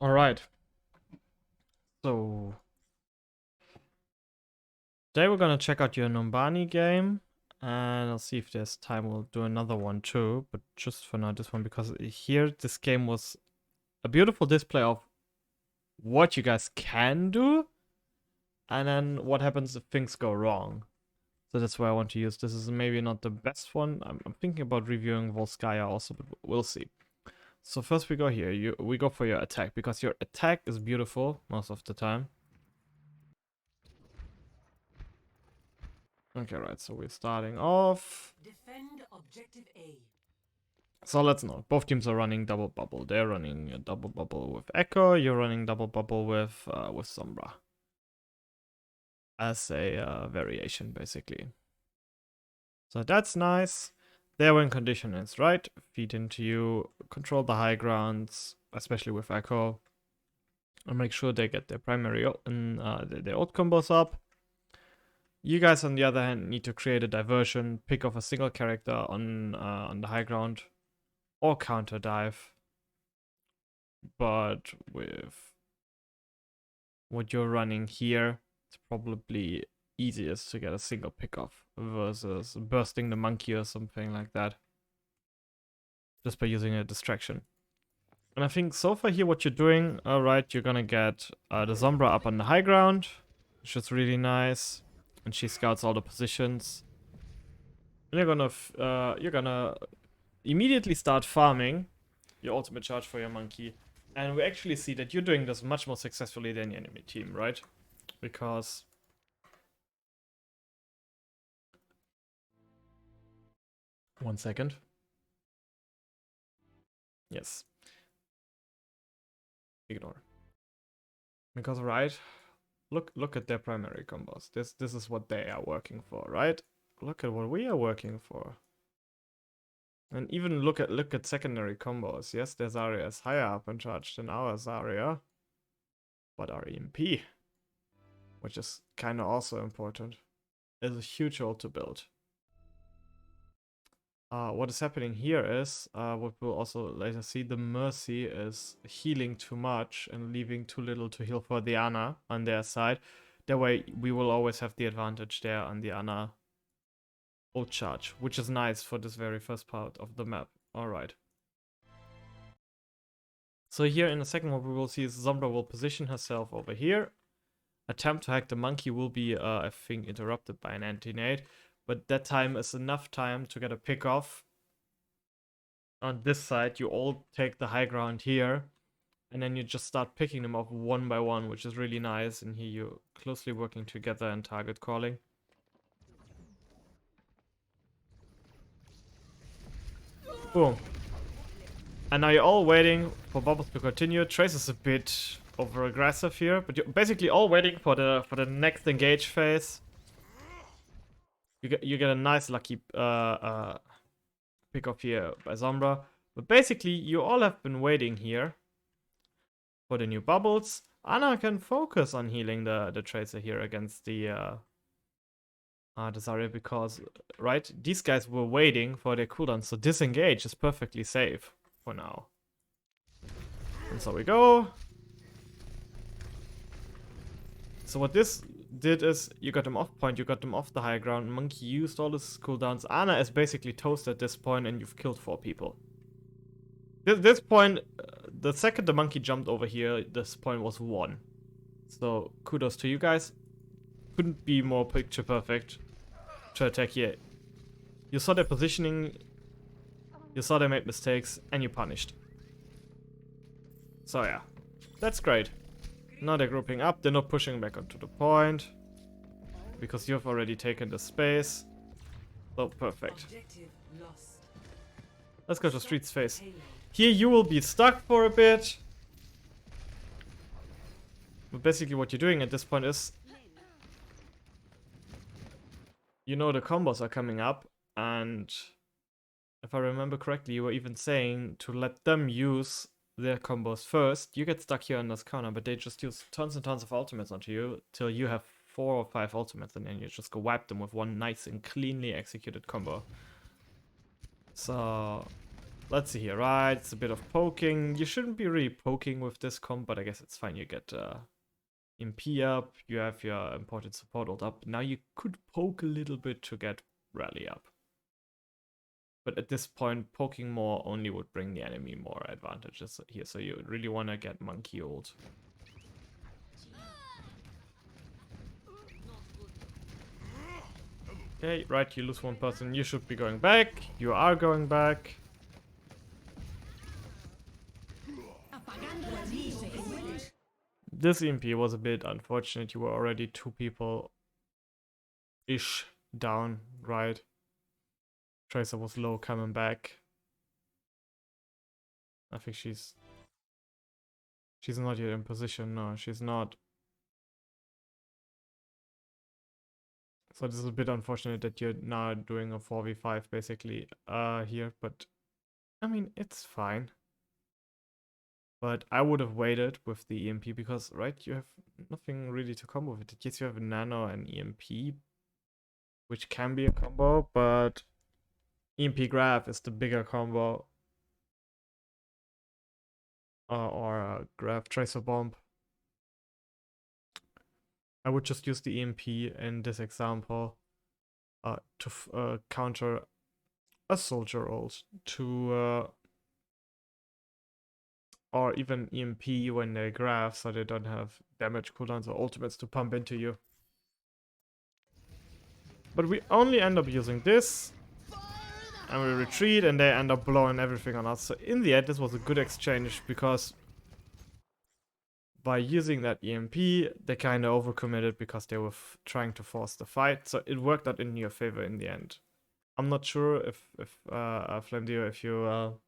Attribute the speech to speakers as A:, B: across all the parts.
A: All right. So today we're gonna check out your Numbani game, and I'll see if there's time. We'll do another one too, but just for now, this one because here this game was a beautiful display of what you guys can do, and then what happens if things go wrong. So that's why I want to use this. Is maybe not the best one. I'm thinking about reviewing Volskaya also, but we'll see. So first we go here. We go for your attack because your attack is beautiful most of the time. Okay, right, so we're starting off.
B: Defend objective A.
A: So let's know. Both teams are running double bubble. They're running a double bubble with Echo. You're running double bubble with Sombra. As a variation, basically. So that's nice. Their win condition is right. Feed into you. Control the high grounds, especially with Echo. And make sure they get their primary their ult combos up. You guys, on the other hand, need to create a diversion. Pick off a single character on the high ground. Or counter dive. But with what you're running here, it's probably easiest to get a single pick off versus bursting the monkey or something like that. Just by using a distraction. And I think so far here what you're doing, alright, you're gonna get the Sombra up on the high ground, which is really nice. And she scouts all the positions. And you're gonna immediately start farming your ultimate charge for your monkey. And we actually see that you're doing this much more successfully than the enemy team, right? Because... One second. Yes. Ignore. Because, right? Look at their primary combos. This is what they are working for, right? Look at what we are working for. And even look at secondary combos. Yes, their Zarya is higher up in charge than our Zarya. But our EMP, which is kind of also important, is a huge ult to build. What is happening here is, what we'll also later see, the Mercy is healing too much and leaving too little to heal for the Ana on their side. That way we will always have the advantage there on the Ana ult charge, which is nice for this very first part of the map. Alright. So here in a second what we will see is Sombra will position herself over here. Attempt to hack the monkey will be, I think, interrupted by an anti-nade. But that time is enough time to get a pick off. On this side, you all take the high ground here. And then you just start picking them off one by one, which is really nice. And here you're closely working together and target calling. Boom. And now you're all waiting for bubbles to continue. Trace is a bit over aggressive here, but you're basically all waiting for the next engage phase. You get a nice lucky pick off here by Sombra. But basically, you all have been waiting here for the new bubbles. Ana can focus on healing the Tracer here against the Zarya because, right, these guys were waiting for their cooldown, so disengage is perfectly safe for now. And so we go. So what this did is you got them off point, you got them off the high ground. Monkey used all his cooldowns. Ana is basically toast at this point, and you've killed 4 people. This point, the second the monkey jumped over here, this point was 1. So kudos to you guys. Couldn't be more picture perfect to attack here. You saw their positioning, you saw they made mistakes, and you punished. So yeah, that's great. Now they're grouping up, they're not pushing back onto the point. Because you've already taken the space. So perfect. Let's go to Street's face. Here you will be stuck for a bit. But basically what you're doing at this point is... You know the combos are coming up. And if I remember correctly, you were even saying to let them use their combos first. You get stuck here on this corner, but they just use tons and tons of ultimates onto you till you have 4 or 5 ultimates, and then you just go wipe them with one nice and cleanly executed combo. So let's see here, right? It's a bit of poking. You shouldn't be really poking with this comp, but I guess it's fine. You get MP up, you have your important support ult up. Now you could poke a little bit to get rally up. But at this point, poking more only would bring the enemy more advantages here. So you really want to get monkey ult. Okay, right, you lose one person. You should be going back. You are going back. This EMP was a bit unfortunate. You were already 2 people-ish down, right? Tracer was low coming back. I think she's not yet in position. No, she's not. So this is a bit unfortunate that you're now doing a 4v5 basically here, but I mean, it's fine. But I would have waited with the EMP because, right, you have nothing really to combo with it. Yes, you have a nano and EMP, which can be a combo, but EMP grab is the bigger combo. Or grab tracer bomb. I would just use the EMP in this example to counter a soldier ult, to or even EMP when they grab, so they don't have damage cooldowns or ultimates to pump into you. But we only end up using this, and we retreat, and they end up blowing everything on us. So in the end, this was a good exchange, because by using that EMP, they kind of overcommitted because they were trying to force the fight. So it worked out in your favor in the end. I'm not sure if Flame Dio, if you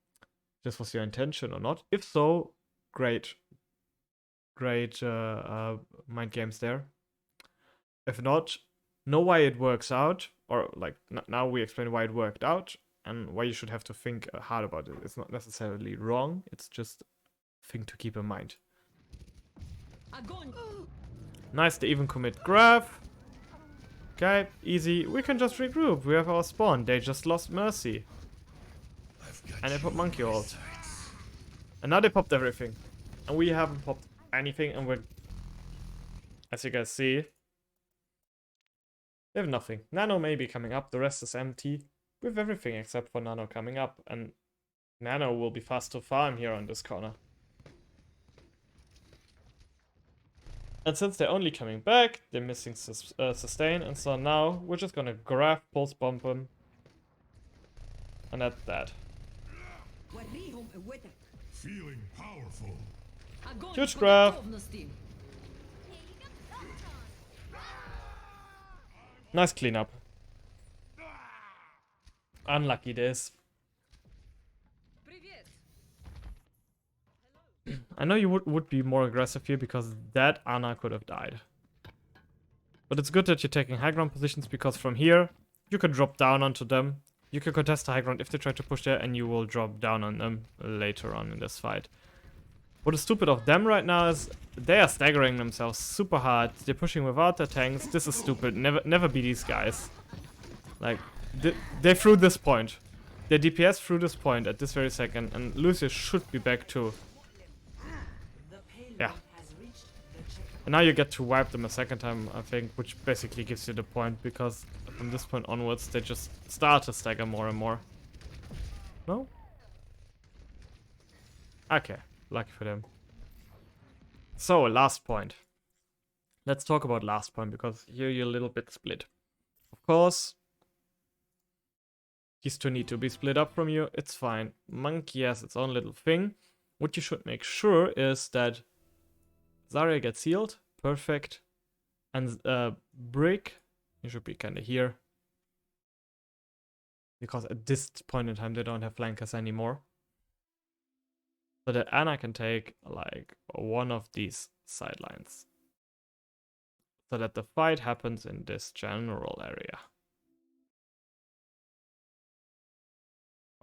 A: this was your intention or not. If so, great mind games there. If not, know why it works out, or like now we explain why it worked out and why you should have to think hard about it. It's not necessarily wrong, it's just a thing to keep in mind. Nice, they even commit grab. Okay, easy. We can just regroup. We have our spawn. They just lost Mercy. And they put monkey ult. And now they popped everything. And we haven't popped anything, and we're, as you guys see, we have nothing. Nano may be coming up, the rest is empty. We have everything except for Nano coming up, and Nano will be fast to farm here on this corner. And since they're only coming back, they're missing sustain, and so now we're just gonna grab, pulse bomb him. And that's that.
C: Feeling powerful.
A: Huge grab. Nice cleanup. Unlucky this. I know you would be more aggressive here because that Ana could have died. But it's good that you're taking high ground positions, because from here you can drop down onto them. You can contest the high ground if they try to push there, and you will drop down on them later on in this fight. What is stupid of them right now is they are staggering themselves super hard. They're pushing without their tanks. This is stupid. Never be these guys. Like, they threw this point. Their DPS threw this point at this very second, and Lucius should be back too. Yeah. And now you get to wipe them a second time, I think, which basically gives you the point, because from this point onwards, they just start to stagger more and more. No? Okay, lucky for them. So, last point. Let's talk about last point, because here you're a little bit split. Of course, these two need to be split up from you, it's fine. Monkey has its own little thing. What you should make sure is that Zarya gets healed, perfect. And Brick, you should be kind of here. Because at this point in time, they don't have flankers anymore. So that Ana can take, like, one of these sidelines. So that the fight happens in this general area.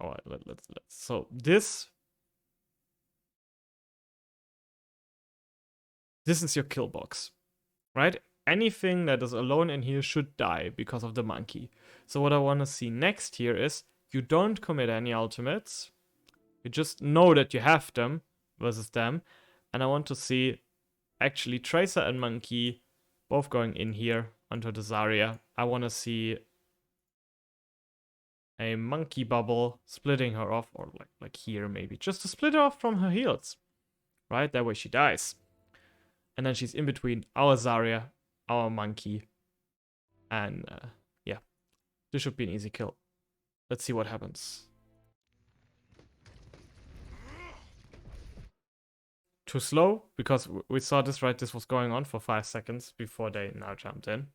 A: Alright, let's. So this is your kill box, right? Anything that is alone in here should die because of the monkey. So what I want to see next here is you don't commit any ultimates. You just know that you have them versus them. And I want to see actually Tracer and Monkey both going in here onto the Zarya. I want to see a Monkey bubble splitting her off, or like here maybe, just to split her off from her heals. Right? That way she dies. And then she's in between our Zarya, our Monkey. And yeah, this should be an easy kill. Let's see what happens. Too slow, because we saw this, right? This was going on for 5 seconds before they now jumped in.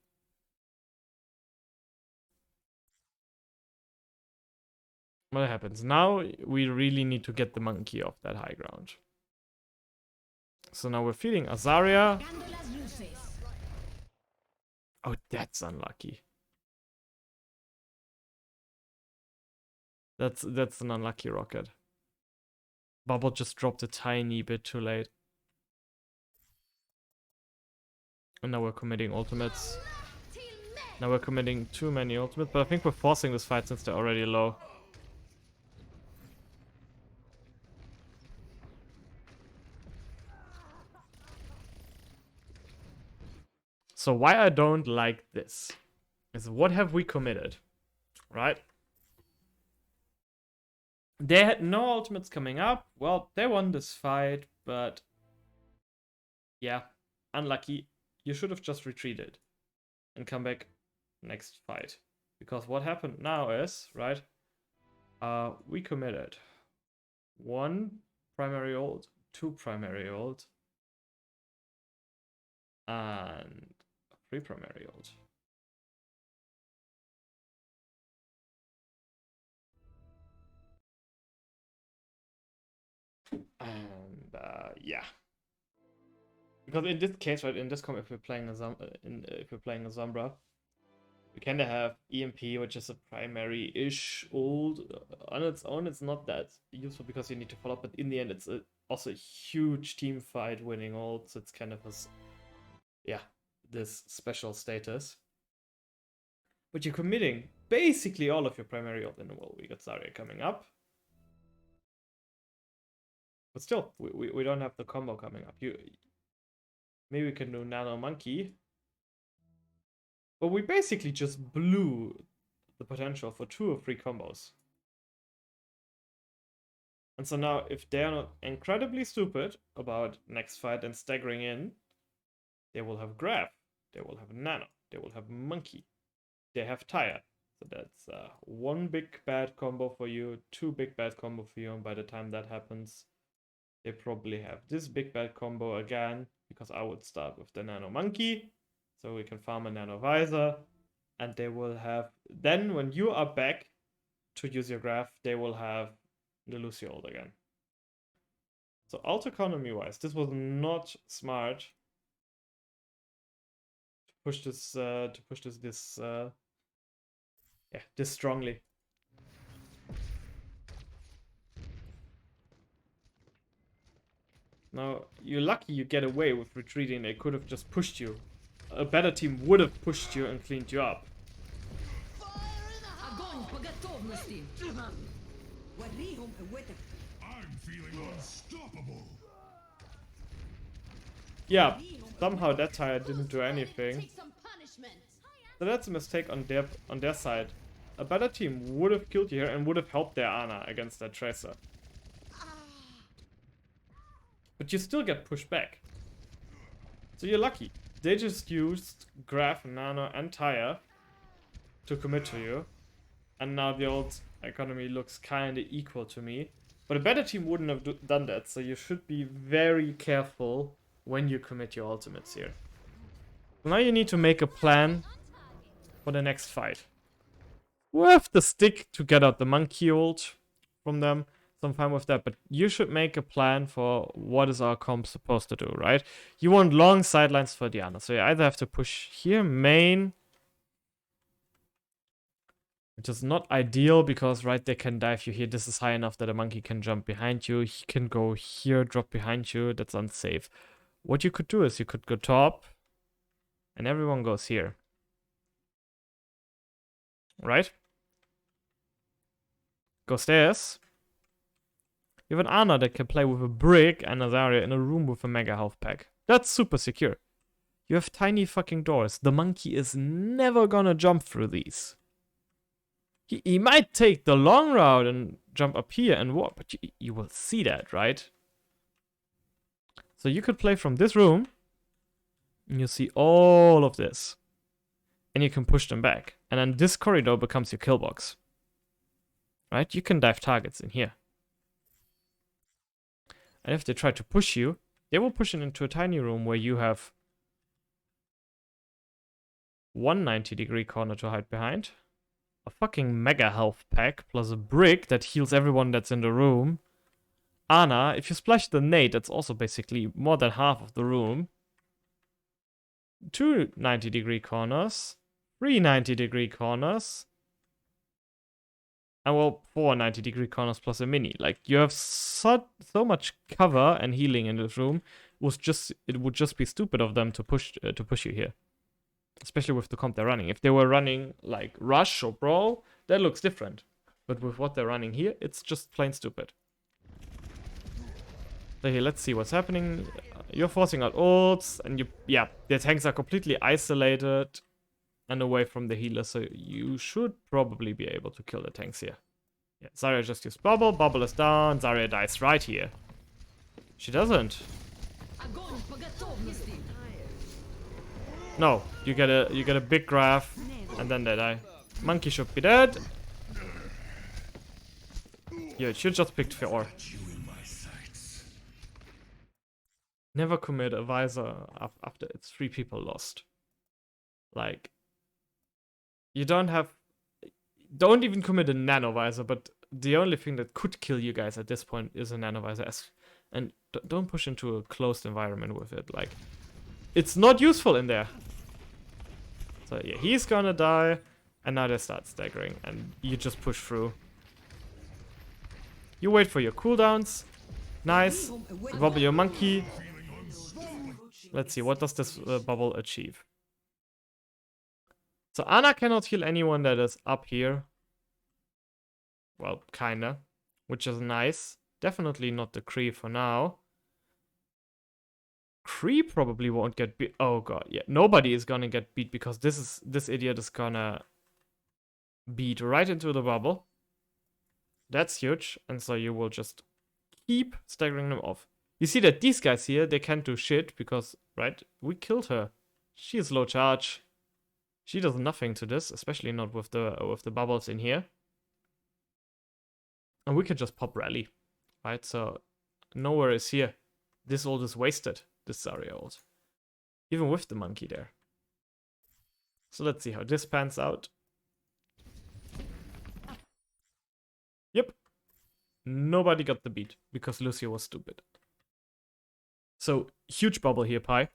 A: What happens? Now we really need to get the Monkey off that high ground. So now we're feeding Azaria. Oh, that's unlucky. That's an unlucky rocket. Bubble just dropped a tiny bit too late. And now we're committing ultimates. Now we're committing too many ultimates, but I think we're forcing this fight since they're already low. So why I don't like this is, what have we committed, right? They had no ultimates coming up. Well, they won this fight, but yeah, unlucky. You should have just retreated and come back next fight. Because what happened now is, right, we committed 1 primary ult, 2 primary ult, and 3 primary ult. And yeah, because in this case, right, in this comp, if we're playing a Sombra, we kind of have EMP, which is a primary-ish ult. On its own, it's not that useful because you need to follow up, but in the end, it's also a huge team fight winning ult, so it's kind of this special status. But you're committing basically all of your primary ult in the world. We got Zarya coming up. But still, we don't have the combo coming up. Maybe we can do Nano Monkey. But we basically just blew the potential for 2 or 3 combos. And so now, if they're not incredibly stupid about next fight and staggering in, they will have Grab, they will have Nano, they will have Monkey, they have Tire. So that's 1 big bad combo for you, 2 big bad combo for you, and by the time that happens, they probably have this big bad combo again, because I would start with the Nano Monkey, so we can farm a Nano Visor, and they will have, then when you are back to use your graph, they will have the Lucio ult again. So ult economy wise, this was not smart to push this this strongly. Now, you're lucky you get away with retreating. They could have just pushed you. A better team would have pushed you and cleaned you up.
C: I'm feeling unstoppable.
A: Yeah, somehow that tire didn't do anything. So that's a mistake on their side. A better team would have killed you here and would have helped their Ana against that Tracer. But you still get pushed back. So you're lucky. They just used Graph, Nano, and Tire to commit to you. And now the old economy looks kinda equal to me. But a better team wouldn't have done that, so you should be very careful when you commit your ultimates here. Now you need to make a plan for the next fight. We have the stick to get out the Monkey ult from them, so I'm fine with that, but you should make a plan for what is our comp supposed to do, right? You want long sidelines for Diana, so you either have to push here, main, which is not ideal because, right, they can dive you here. This is high enough that a Monkey can jump behind you. He can go here, drop behind you. That's unsafe. What you could do is you could go top, and everyone goes here. Right? Go stairs. You have an Ana that can play with a brick and a Zarya in a room with a mega health pack. That's super secure. You have tiny fucking doors. The monkey is never gonna jump through these. He might take the long route and jump up here and walk, but you will see that, right? So you could play from this room, and you see all of this. And you can push them back. And then this corridor becomes your kill box. Right? You can dive targets in here. And if they try to push you, they will push it into a tiny room where you have one 90-degree corner to hide behind. A fucking mega health pack plus a brick that heals everyone that's in the room. Ana, if you splash the nade, that's also basically more than half of the room. Two 90-degree corners. Three 90-degree corners. And well, four 90-degree corners plus a mini. Like, you have so much cover and healing in this room. It would just be stupid of them to push you here. Especially with the comp they're running. If they were running like Rush or Brawl, that looks different. But with what they're running here, it's just plain stupid. So here, let's see what's happening. You're forcing out ults, and their tanks are completely isolated and away from the healer, so you should probably be able to kill the tanks here. Yeah, Zarya just used Bubble. Bubble is down. Zarya dies right here. She doesn't. No, you get a big graph, and then they die. Monkey should be dead. Yeah, it should just pick 4. Never commit a visor after it's 3 people lost. Like, you don't even commit a nano visor, but the only thing that could kill you guys at this point is a nano visor. And don't push into a closed environment with it. Like, it's not useful in there. So yeah, he's gonna die, and now they start staggering, and you just push through. You wait for your cooldowns. Nice. Bubble your monkey. Let's see, what does this bubble achieve? So Ana cannot heal anyone that is up here. Well, kinda. Which is nice. Definitely not the Kree for now. Kree probably won't get beat. Oh god, yeah. Nobody is gonna get beat because this idiot is gonna beat right into the bubble. That's huge. And so you will just keep staggering them off. You see that these guys here, they can't do shit because, right, we killed her. She is low charge. She does nothing to this, especially not with the bubbles in here. And we can just pop rally, right? So nowhere is here. This ult is wasted, this Zarya ult. Even with the monkey there. So let's see how this pans out. Yep. Nobody got the beat because Lucio was stupid. So, huge bubble here, Pi.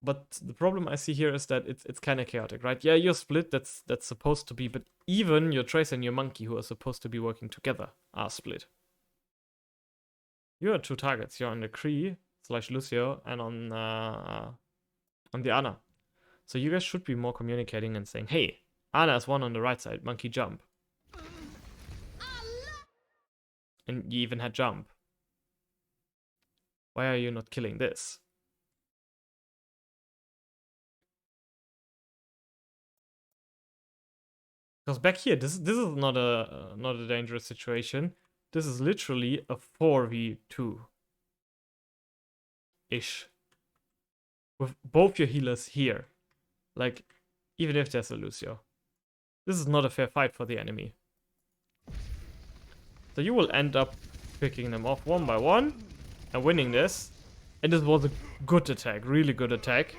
A: But the problem I see here is that it's kind of chaotic, right? Yeah, your split, that's supposed to be, but even your Tracer and your Monkey, who are supposed to be working together, are split. You are 2 targets. You're on the Kree / Lucio and on the Ana. So you guys should be more communicating and saying, hey, Ana is one on the right side, Monkey jump. And you even had jump. Why are you not killing this? Because back here, this is not a dangerous situation. This is literally a 4v2 ish. With both your healers here. Like, even if there's a Lucio. This is not a fair fight for the enemy. So you will end up picking them off one by one and winning this. And this was a good attack, really good attack.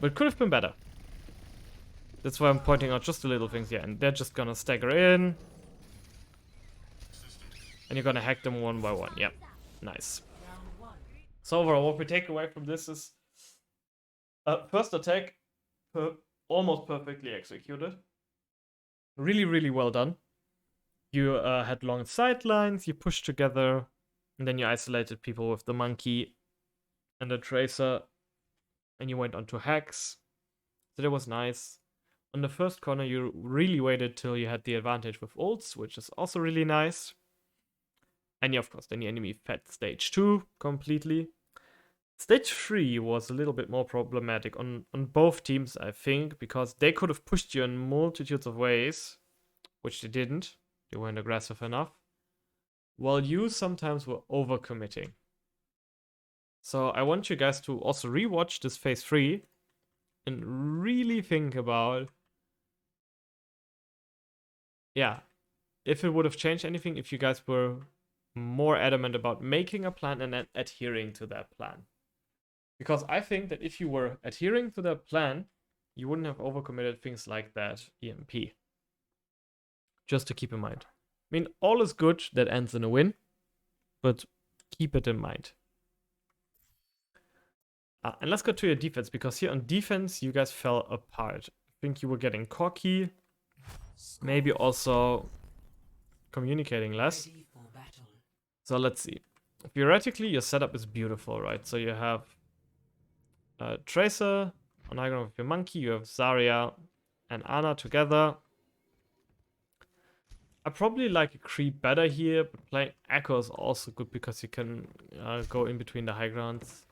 A: But it could have been better. That's why I'm pointing out just the little things here. And they're just gonna stagger in. And you're gonna hack them one by one. Yep, nice. So overall, what we take away from this is first attack, almost perfectly executed. Really, really well done. You had long sidelines, you pushed together, and then you isolated people with the monkey and the tracer, and you went on to hacks. So that was nice. On the first corner, you really waited till you had the advantage with ults, which is also really nice. And yeah, of course, then the enemy fed stage 2 completely. Stage 3 was a little bit more problematic on both teams, I think, because they could have pushed you in multitudes of ways, which they didn't. They weren't aggressive enough. While you sometimes were overcommitting. So I want you guys to also rewatch this phase 3 and really think about, yeah, if it would have changed anything if you guys were more adamant about making a plan and then adhering to that plan. Because I think that if you were adhering to that plan, you wouldn't have overcommitted things like that EMP. Just to keep in mind. I mean, all is good that ends in a win, but keep it in mind. And let's go to your defense, because here on defense, you guys fell apart. I think you were getting cocky, maybe also communicating less.
B: Ready for battle.
A: So let's see. Theoretically, your setup is beautiful, right? So you have Tracer on high ground with your monkey, you have Zarya and Ana together. I probably like a creep better here, but playing Echo is also good because you can go in between the high grounds.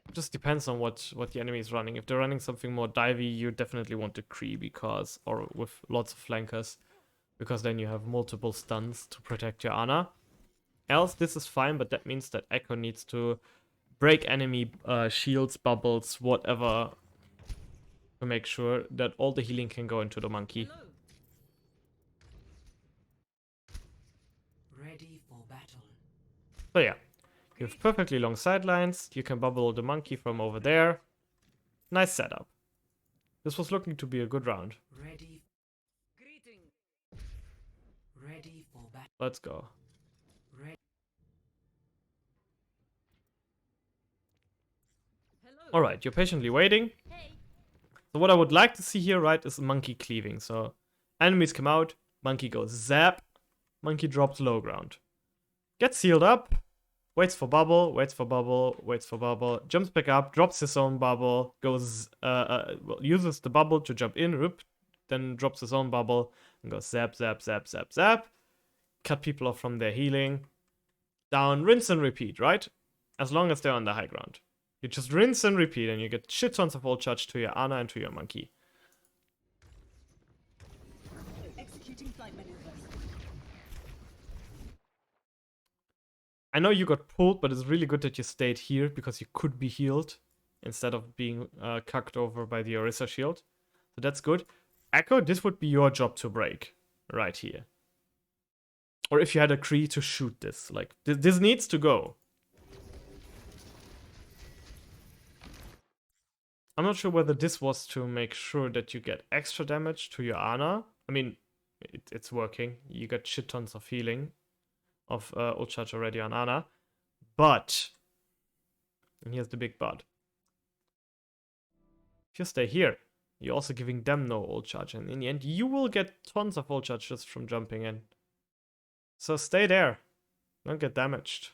A: It just depends on what the enemy is running. If they're running something more divey, you definitely want to creep because, or with lots of flankers, because then you have multiple stuns to protect your Ana. Else, this is fine, but that means that Echo needs to break enemy shields, bubbles, whatever, to make sure that all the healing can go into the monkey.
B: Ready for battle.
A: So yeah, you have perfectly long sidelines. You can bubble the monkey from over there. Nice setup. This was looking to be a good round.
B: Ready. Greeting. Ready for battle.
A: Let's go.
B: Ready.
A: Alright, you're patiently waiting. So what I would like to see here, right, is monkey cleaving. So enemies come out, monkey goes zap, monkey drops low ground. Gets healed up, waits for bubble, waits for bubble, waits for bubble, jumps back up, drops his own bubble, goes, well, uses the bubble to jump in, then drops his own bubble, and goes zap, zap, zap, zap, zap. Cut people off from their healing. Down, rinse and repeat, right? As long as they're on the high ground. You just rinse and repeat, and you get shit tons of ult charge to your Ana and to your monkey.
D: Executing flight maneuvers.
A: I know you got pulled, but it's really good that you stayed here because you could be healed instead of being cucked over by the Orisa shield. So that's good. Echo, this would be your job to break right here. Or if you had a Kree to shoot this, like this needs to go. I'm not sure whether this was to make sure that you get extra damage to your Ana. I mean, it's working. You got shit tons of healing of ult charge already on Ana. But, and here's the big but. If you stay here, you're also giving them no ult charge. And in the end, you will get tons of ult charge just from jumping in. So stay there. Don't get damaged.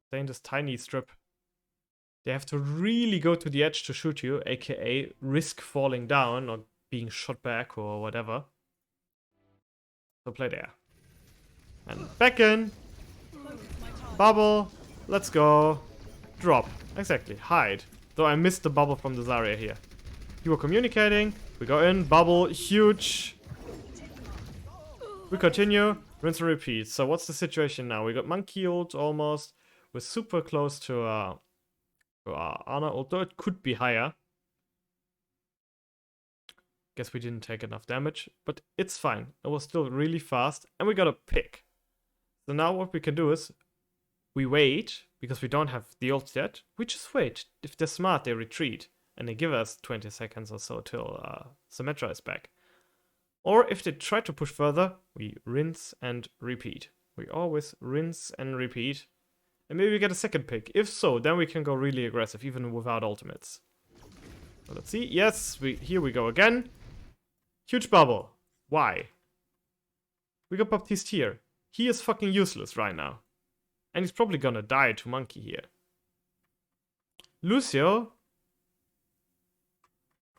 A: Stay in this tiny strip. They have to really go to the edge to shoot you, aka risk falling down or being shot back or whatever. So play there. And back in. Bubble. Let's go. Drop. Exactly. Hide. Though I missed the bubble from the Zarya here. You were communicating. We go in. Bubble. Huge. We continue. Rinse and repeat. So what's the situation now? We got monkey ult almost. We're super close to Ana, although it could be higher. Guess we didn't take enough damage, but it's fine. It was still really fast, and we got a pick. So now what we can do is we wait, because we don't have the ult yet. We just wait. If they're smart, they retreat, and they give us 20 seconds or so till Symmetra is back. Or if they try to push further, we rinse and repeat. We always rinse and repeat. And maybe we get a second pick. If so, then we can go really aggressive, even without ultimates. So let's see. Yes, here we go again. Huge bubble. Why? We got Baptiste here. He is fucking useless right now. And he's probably gonna die to monkey here. Lucio.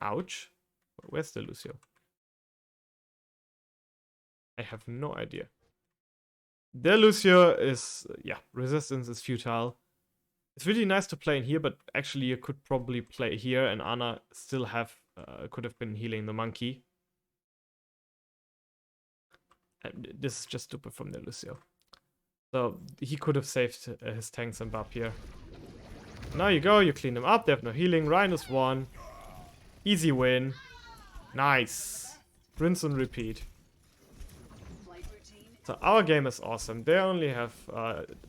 A: Ouch. Where's the Lucio? I have no idea. The Lucio is, yeah, resistance is futile. It's really nice to play in here, but actually you could probably play here and Ana still could have been healing the monkey. And this is just stupid from the Lucio. So he could have saved his tanks and buff here. Now you go, you clean them up, they have no healing. Ryan is 1. Easy win. Nice. Rinse and repeat.
D: Flight routine.
A: So our game is awesome. They only have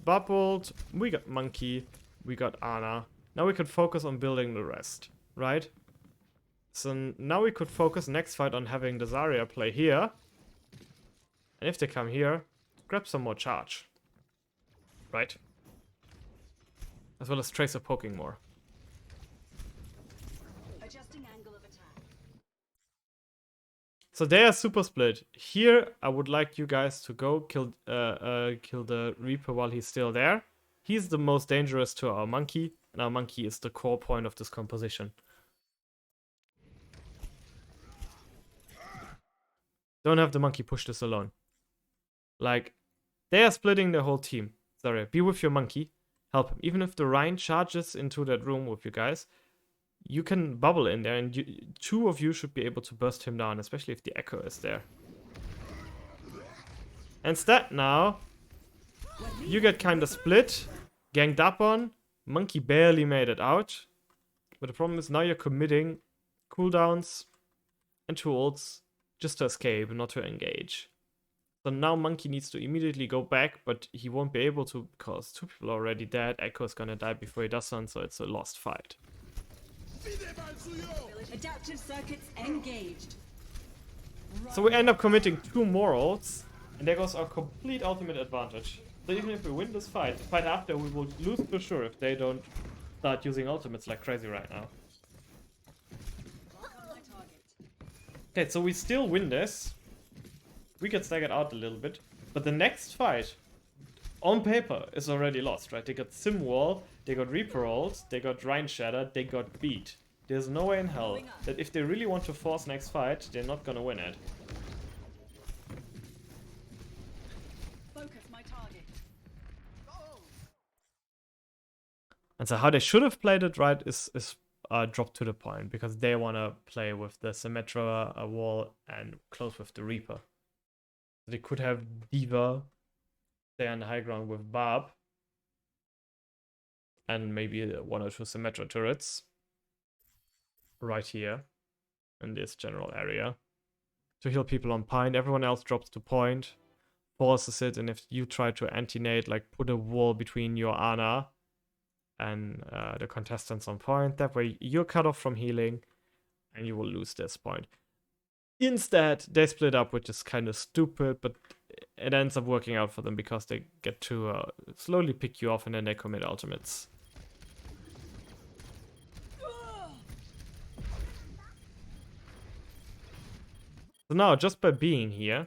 A: Bubbled, we got Monkey, we got Ana. Now we could focus on building the rest, right? So now we could focus next fight on having the Zarya play here. And if they come here, grab some more charge. Right? As well as Tracer poking more.
D: Adjusting angle of attack.
A: So they are super split. Here, I would like you guys to go kill the Reaper while he's still there. He's the most dangerous to our monkey, and our monkey is the core point of this composition. Don't have the monkey push this alone. Like, they are splitting the whole team. Sorry, be with your monkey. Help him. Even if the Rhine charges into that room with you guys, you can bubble in there, and two of you should be able to burst him down, especially if the Echo is there. Instead now, you get kind of split, ganged up on. Monkey barely made it out. But the problem is now you're committing cooldowns and 2 ults just to escape, not to engage. So now Monkey needs to immediately go back, but he won't be able to because 2 people are already dead. Echo is gonna die before he does so it's a lost fight.
D: Adaptive circuits engaged.
A: So we end up committing 2 more ults, and there goes our complete ultimate advantage. So even if we win this fight, the fight after we will lose for sure if they don't start using ultimates like crazy right now.
D: Mark on my target.
A: Okay, so we still win this. We get staggered out a little bit, but the next fight, on paper, is already lost, right? They got Simwall, they got Reaper ult, they got Rhine Shatter, they got beat. There's no way in hell that if they really want to force next fight, they're not gonna win it.
D: Focus my target.
A: And so how they should have played it right is drop to the point, because they want to play with the Symmetra wall and close with the Reaper. They could have Diva stay on the high ground with Barb and maybe 1 or 2 Symmetra turrets right here in this general area to heal people on point. Everyone else drops to point, forces it, and if you try to anti-nade, like put a wall between your Ana and the contestants on point, that way you're cut off from healing and you will lose this point. Instead, they split up, which is kind of stupid, but it ends up working out for them because they get to slowly pick you off and then they commit ultimates. So now, just by being here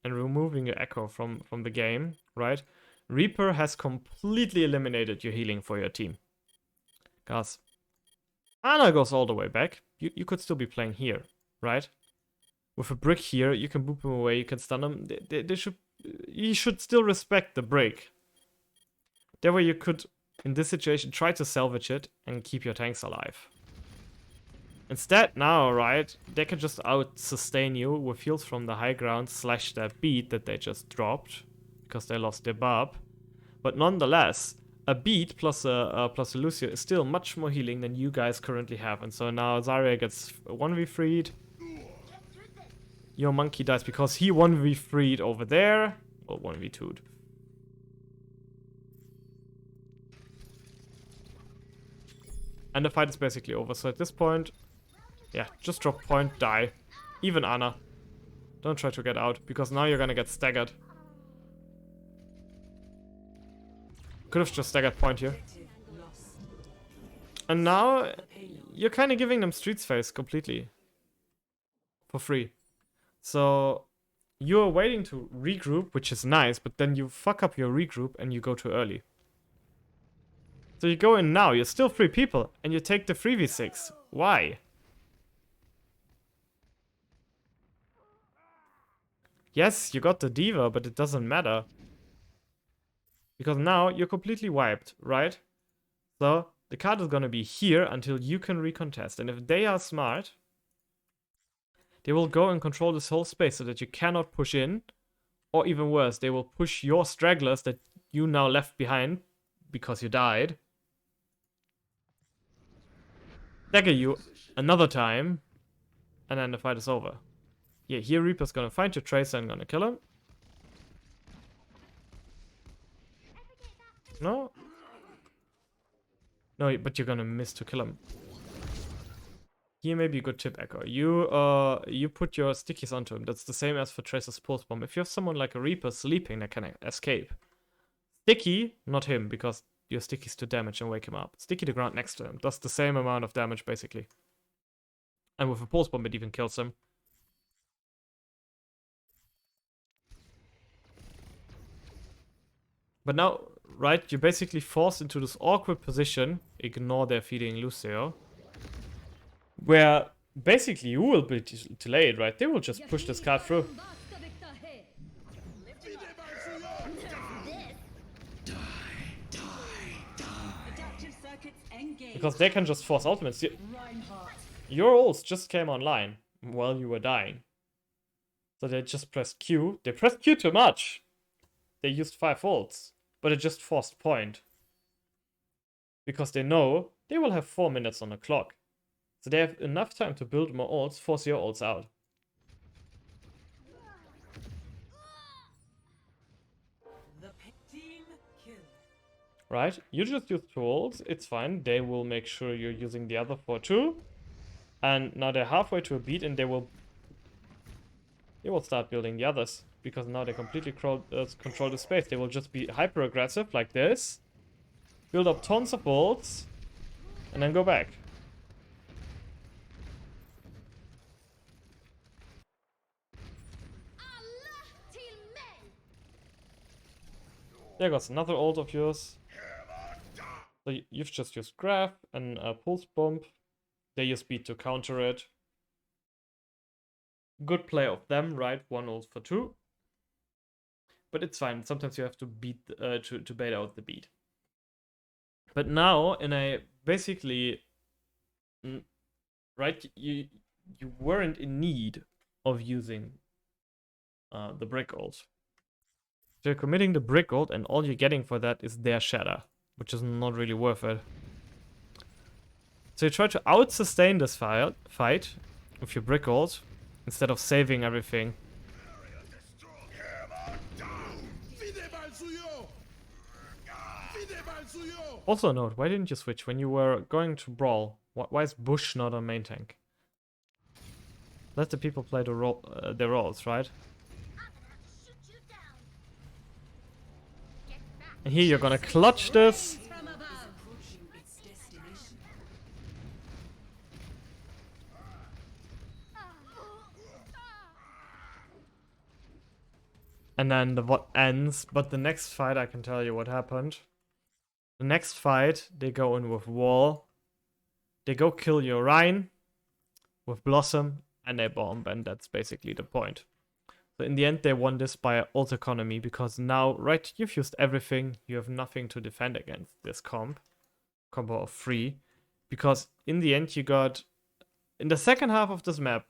A: and removing your Echo from the game, right? Reaper has completely eliminated your healing for your team. Because Ana goes all the way back. You could still be playing here, right? With a brick here, you can boop him away, you can stun him. You should still respect the break. That way you could, in this situation, try to salvage it and keep your tanks alive. Instead, now, right, they can just out-sustain you with heals from the high ground / that beat that they just dropped, because they lost their Barb. But nonetheless, a beat plus a Lucio is still much more healing than you guys currently have. And so now Zarya gets 1v3'd. Your monkey dies because he 1v3'd over there. Well, 1v2'd. And the fight is basically over. So at this point, yeah, just drop point, die. Even Ana. Don't try to get out, because now you're gonna get staggered. Could have just staggered point here. And now, you're kind of giving them Streets Face completely. For free. So, you're waiting to regroup, which is nice, but then you fuck up your regroup and you go too early. So you go in now, you're still 3 people, and you take the 3v6. Why? Yes, you got the Diva, but it doesn't matter. Because now you're completely wiped, right? So the card is gonna be here until you can recontest. And if they are smart, they will go and control this whole space so that you cannot push in. Or even worse, they will push your stragglers that you now left behind because you died. Dagger you another time. And then the fight is over. Yeah, here Reaper's gonna find your Tracer and gonna kill him. No? No, but you're gonna miss to kill him. Here may be a good tip, Echo. You put your stickies onto him. That's the same as for Tracer's Pulse Bomb. If you have someone like a Reaper sleeping that can escape. Sticky, not him, because your stickies to damage and wake him up. Sticky the ground next to him. Does the same amount of damage, basically. And with a Pulse Bomb, it even kills him. But now, right, you're basically forced into this awkward position. Ignore their feeding Lucio. Where basically you will be delayed, right? They will just push this card through.
D: Adaptive circuits engaged.
A: Because they can just force ultimates. Your ults just came online while you were dying. So they just pressed Q. They pressed Q too much. They used 5 ults. But it just forced point. Because they know they will have 4 minutes on the clock. So they have enough time to build more ults, force your ults out.
B: The team kill.
A: Right? You just use 2 ults, it's fine. They will make sure you're using the other 4 too. And now they're halfway to a beat and they will start building the others. Because now they completely control the space. They will just be hyper aggressive like this. Build up tons of ults. And then go back. There goes another ult of yours. So you've just used Graph and a Pulse Bomb. They use Speed to counter it. Good play of them, right? 1 ult for 2. But it's fine. Sometimes you have to beat to bait out the beat. But now, in a basically, right? You weren't in need of using the Brick ult. So you're committing the Brick ult, and all you're getting for that is their Shatter, which is not really worth it. So you try to out-sustain this fight with your Brick ult instead of saving everything. Also note, why didn't you switch when you were going to Brawl? Why is Bush not on main tank? Let the people play their roles, right? And here you're gonna clutch this.
B: Approaching its destination.
A: And then the VOD ends. But the next fight, I can tell you what happened. The next fight, they go in with Wall. They go kill your Rhine with Blossom. And they bomb. And that's basically the point. So in the end, they won this by ult economy. Because now, right, you've used everything. You have nothing to defend against this combo of 3. Because in the end, you got... In the second half of this map,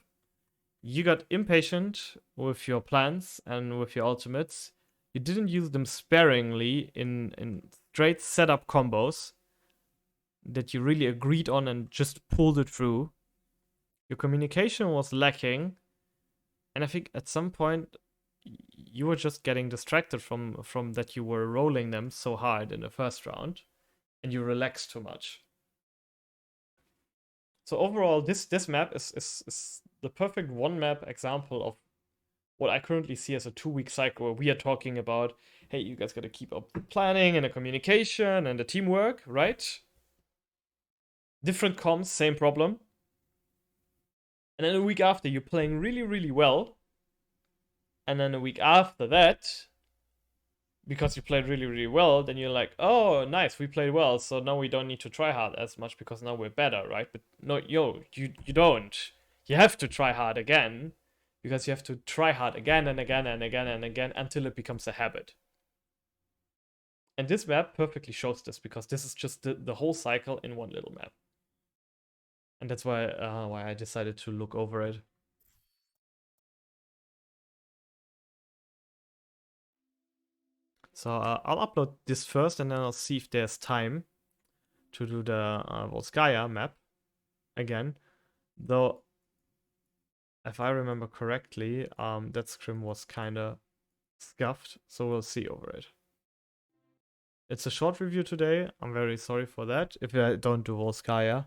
A: you got impatient with your plans and with your ultimates. You didn't use them sparingly in straight setup combos that you really agreed on and just pulled it through. Your communication was lacking. And I think at some point you were just getting distracted from that you were rolling them so hard in the first round. And you relaxed too much. So overall, this map is the perfect one-map example of what I currently see as a 2-week cycle where we are talking about, hey, you guys gotta keep up the planning and the communication and the teamwork, right? Different comms, same problem. And then a week after, you're playing really, really well. And then a week after that, because you played really, really well, then you're like, oh, nice, we played well, so now we don't need to try hard as much because now we're better, right? But no, you don't. You have to try hard again because you have to try hard again and again and again and again until it becomes a habit. And this map perfectly shows this, because this is just the whole cycle in one little map. And that's why I decided to look over it. So I'll upload this first, and then I'll see if there's time to do the Volskaya map again. Though, if I remember correctly, that scrim was kind of scuffed, so we'll see over it. It's a short review today. I'm very sorry for that. If I don't do Volskaya,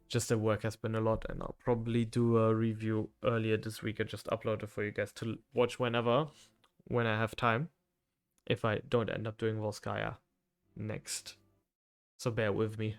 A: just the work has been a lot, and I'll probably do a review earlier this week and just upload it for you guys to watch when I have time. If I don't end up doing Volskaya next. So bear with me.